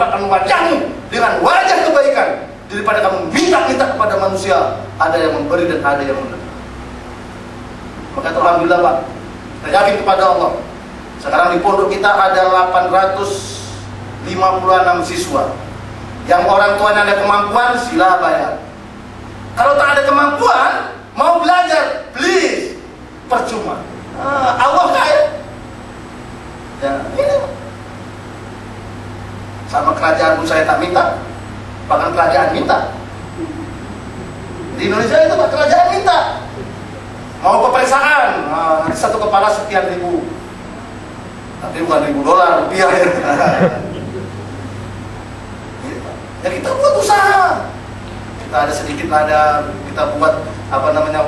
bukakan wajahmu dengan wajah kebaikan daripada kamu minta-minta kepada manusia. Ada yang memberi dan ada yang menerima. Maka alhamdulillah Pak, kita yakin kepada Allah. Sekarang di pondok kita ada 856 siswa. Yang orang tuanya ada kemampuan, sila bayar. Kalau tak ada kemampuan, mau belajar, please, percuma. Allah kaya. Ya, ini. Sama kerajaan pun saya tak minta, bahkan kerajaan minta. Di Indonesia itu Pak, kerajaan minta. Mau peperiksaan, nanti satu kepala sekian ribu. Tapi bukan $1.000, rupiah ya. Ya kita buat usaha. Kita ada sedikit ladang, kita buat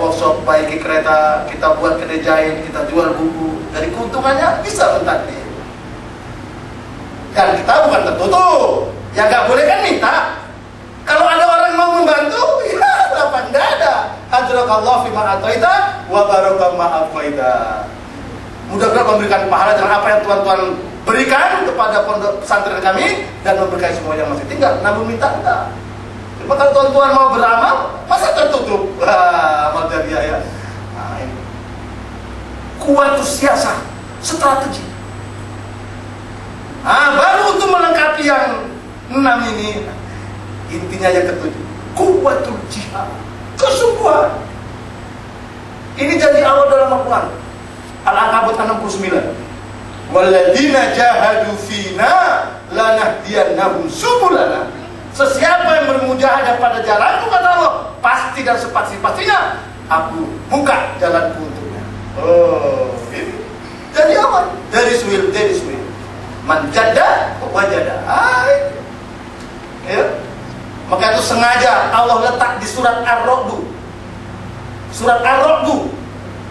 workshop baiki kereta, kita buat kedai jahit, kita jual buku. Dari keuntungannya bisa mentadbir. Dan kita bukan tertutup. Yang nggak boleh kan minta. Kalau ada orang mau membantu, ya kenapa nggak ada? Ajrakallahu fima ataita wa baraka ma afaita. Mudah-mudahan memberikan pahala dengan apa yang Tuhan berikan kepada pondok pesantren kami dan memberkahi semua yang masih tinggal. Namun minta enggak. Cuma kalau Tuhan mau beramal, masa tertutup? Amal jariah ya. Nah, ini. Kuatus siasah, strategi. Baru untuk melengkapi yang 6 ini, intinya yang ketujuh, kuatul jihad, kesungguhan. Ini janji Allah dalam Al-Quran, Al-Ankabut 69. Walladzina jahadu fina lanahdiyannahum subulana. Sesiapa yang bermujahadah pada jalanku, kata Allah, pasti dan sepasti-pastinya aku buka jalanku untuknya. Ini jadi apa? Dari swil. Manjada wajada. Ya. Maka itu sengaja Allah letak di surat Ar-Ra'd. Surat Ar-Ra'd,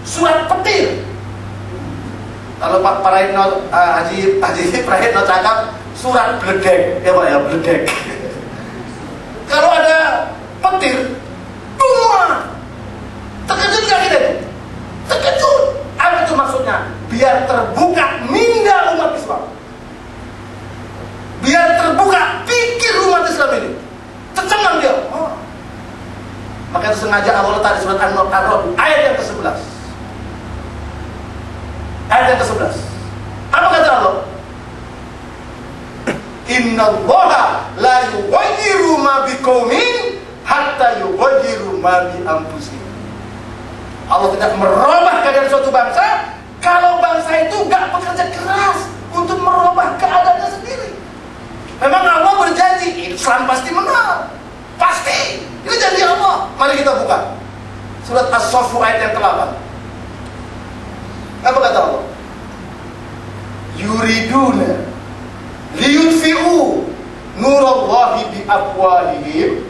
surat petir. Kalau Pak Praetno Haji Praetno cakap surat bledek, ya Pak ya, bledek. Kalau ada petir, semua terkejut nggak kita? Terkejut. Apa itu maksudnya? Biar terbuka minda umat Islam. Biar terbuka pikir umat Islam ini. Tercengang dia. Maka itu sengaja Allah letak di surat Ar-Ra'd ayat yang ke-11. Ayat yang ke-11. Apa kata Allah? Innallaha la yughayyiru ma biqaumin hatta yughayyiru ma bi anfusihim. Allah tidak merubah keadaan suatu bangsa kalau bangsa itu enggak bekerja keras untuk merubah keadaannya sendiri. Memang Allah berjanji Islam pasti menang. Pasti. Ini janji Allah. Mari kita buka surat As-Saff ayat yang ke-8. Apa kata Allah? Yuriduna liyutfi'u nurallahi biafwahihim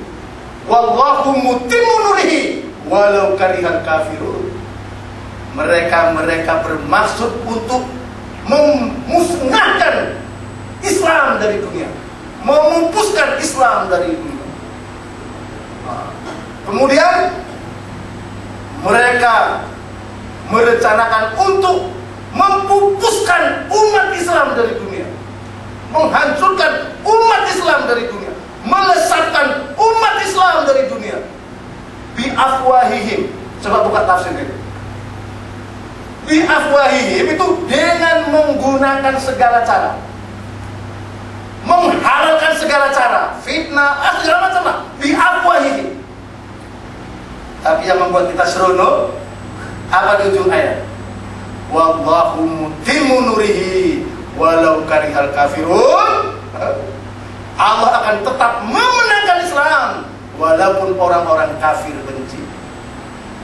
wallahu mutimmu nurihi walau karihal kafirun. Mereka bermaksud untuk memusnahkan Islam dari dunia, memupuskan Islam dari dunia. Kemudian mereka merencanakan untuk mempupuskan umat Islam dari dunia, menghancurkan umat Islam dari dunia, melesatkan umat Islam dari dunia. Bi afwahihim. Coba buka tafsir ini. Bi afwahihim itu dengan menggunakan segala cara, menghalalkan segala cara, fitnah, segala macam lah. Bi afwahihim. Tapi yang membuat kita serono apa di ujung ayat? Wallahu mutimmu nurihi walau karihal kafirun. Allah akan tetap memenangkan Islam walaupun orang-orang kafir benci.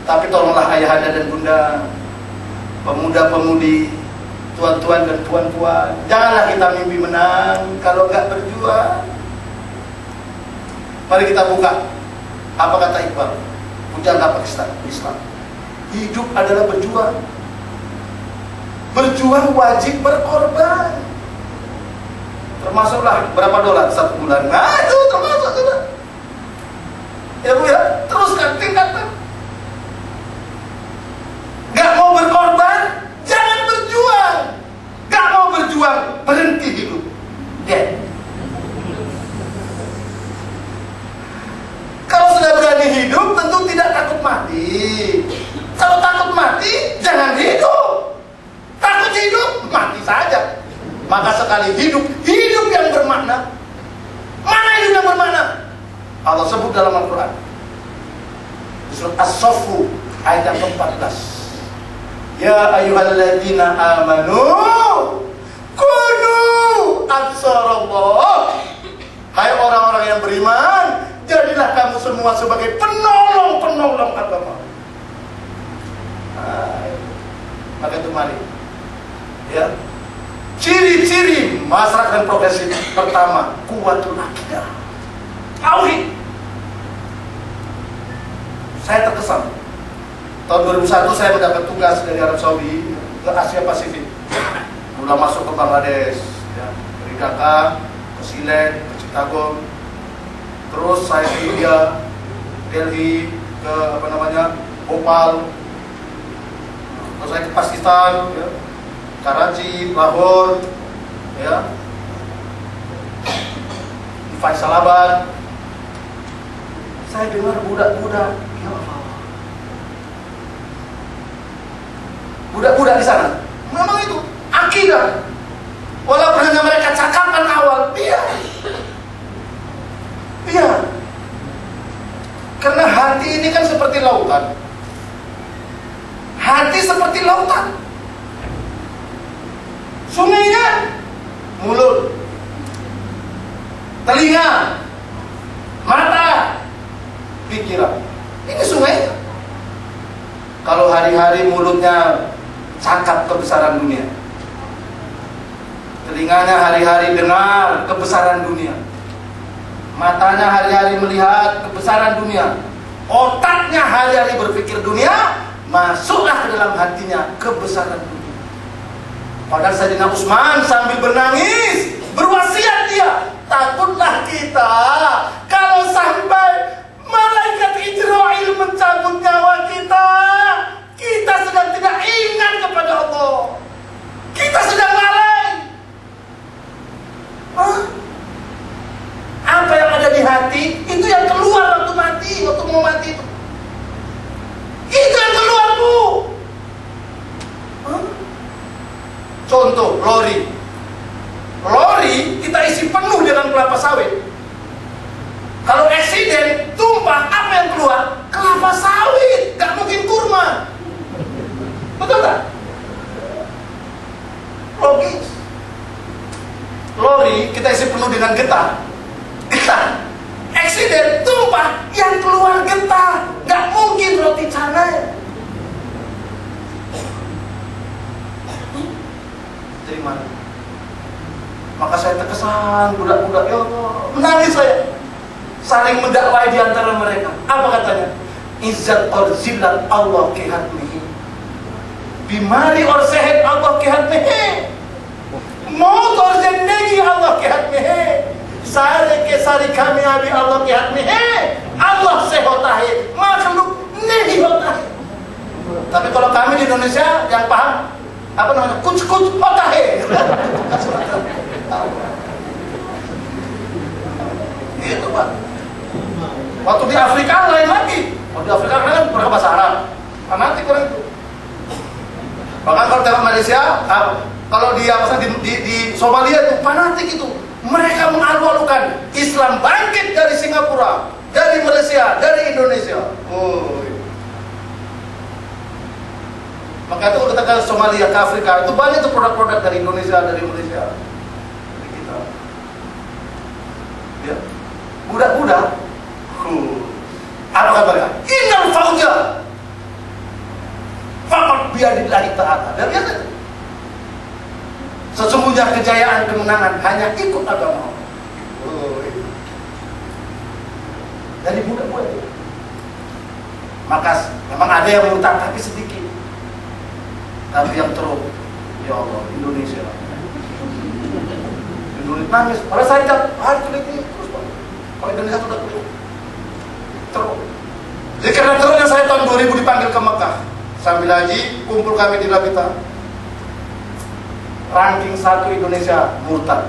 Tapi tolonglah ayahanda dan bunda, pemuda-pemudi, tuan-tuan dan puan-puan, janganlah kita mimpi menang kalau nggak berjuang. Mari kita buka. Apa kata Iqbal? Pujangga Pakistan, Islam. Hidup adalah berjuang. Berjuang wajib berkorban. Termasuklah berapa dolar satu bulan? Nah itu termasuk sudah. Ya Bu ya, teruskan, tingkatkan. Gak mau berkorban, jangan berjuang. Gak mau berjuang, berhenti hidup. Ya. hidup tentu tidak takut mati. Kalau takut mati, jangan hidup. Takut hidup, mati saja. Maka sekali hidup, hidup yang bermakna. Mana hidup yang bermakna? Allah sebut dalam Al-Quran. Surat As-Saffu ayat yang ke-14. Ya ayyuhalladzina amanu kunu ansarallah. Hai orang-orang yang beriman, jadilah kamu semua sebagai penolong-penolong agama. Maka itu mari. Ya. Ciri-ciri masyarakat dan profesi pertama, kuwatul akidah. Tauhid. Saya terkesan. Tahun 2001 saya mendapat tugas dari Arab Saudi ke Asia Pasifik. Mulai masuk ke Bangladesh, ya, dari Dhaka, ke Silet, ke Chittagong. Terus saya ke India, Delhi, ke Bhopal. Terus saya ke Pakistan, ya, Karachi, Lahore, ya, di Faisalabad. Saya dengar budak-budak, ya Allah. Budak-budak di sana, memang itu akidah. Walaupun hanya mereka cakapan awal, iya. Karena hati ini kan seperti lautan. Hati seperti lautan. Sungainya mulut, telinga, mata, pikiran. Ini sungai. Kalau hari-hari mulutnya cakap kebesaran dunia, telinganya hari-hari dengar kebesaran dunia, matanya hari-hari melihat kebesaran dunia, otaknya hari-hari berpikir dunia, masuklah ke dalam hatinya kebesaran dunia. Padahal Sayyidina Utsman sambil bernangis berwasiat dia, takutlah kita kalau sampai malaikat Israil mencabut nyawa kita, kita sedang tidak ingat kepada Allah, kita sedang lalai. Apa yang ada di hati itu yang keluar waktu mati, waktu mau mati itu. Itu yang keluar, Bu. Contoh, lori kita isi penuh dengan kelapa sawit. Kalau eksiden, tumpah, apa yang keluar? Kelapa sawit, gak mungkin kurma. Betul tak? Logis. Lori kita isi penuh dengan getah. Eksiden, tumpah, yang keluar getah. Gak mungkin roti canai. Dari mana? Maka saya terkesan, budak-budak, ya Allah, menangis saya. Saling mendakwai di antara mereka. Apa katanya? Izzat or zillat Allah kehatmihi, bimari or sehat Allah kehatmihi, maut or zindagi Allah kehatmihi, sare ke sari kamiabi Allah kehatmihi. Allah sehotahi, makhluk nehi hotahi. Tapi kalau kami di Indonesia yang paham, apa namanya, kuc-kuc hotahe. Itu Pak. Waktu di Afrika lain lagi. Waktu di Afrika kan mereka bahasa Arab, fanatik orang itu. Bahkan kalau tengok Malaysia, kalau di Somalia itu fanatik itu. Mereka mengalu-alukan Islam bangkit dari Singapura, dari Malaysia, dari Indonesia. Maka itu kalau kita ke Somalia, ke Afrika, itu banyak tuh produk-produk dari Indonesia, dari Malaysia, dari kita. Ya. Budak-budak, apa kabarnya? Innal fauja faqad biyadillahi ta'ala. Dan biasa, sesungguhnya kejayaan, kemenangan hanya ikut agama Allah. Dari budak-budak itu. Maka memang ada yang mengutang, tapi sedikit. Tapi yang teruk, ya Allah, Indonesia. Indonesia nangis. Pada saya kulit ini terus Pak. Kalau Indonesia sudah teruk. Jadi karena teruknya saya tahun 2000 dipanggil ke Mekah. Sambil haji, kumpul kami di Labita. Ranking 1 Indonesia murtad.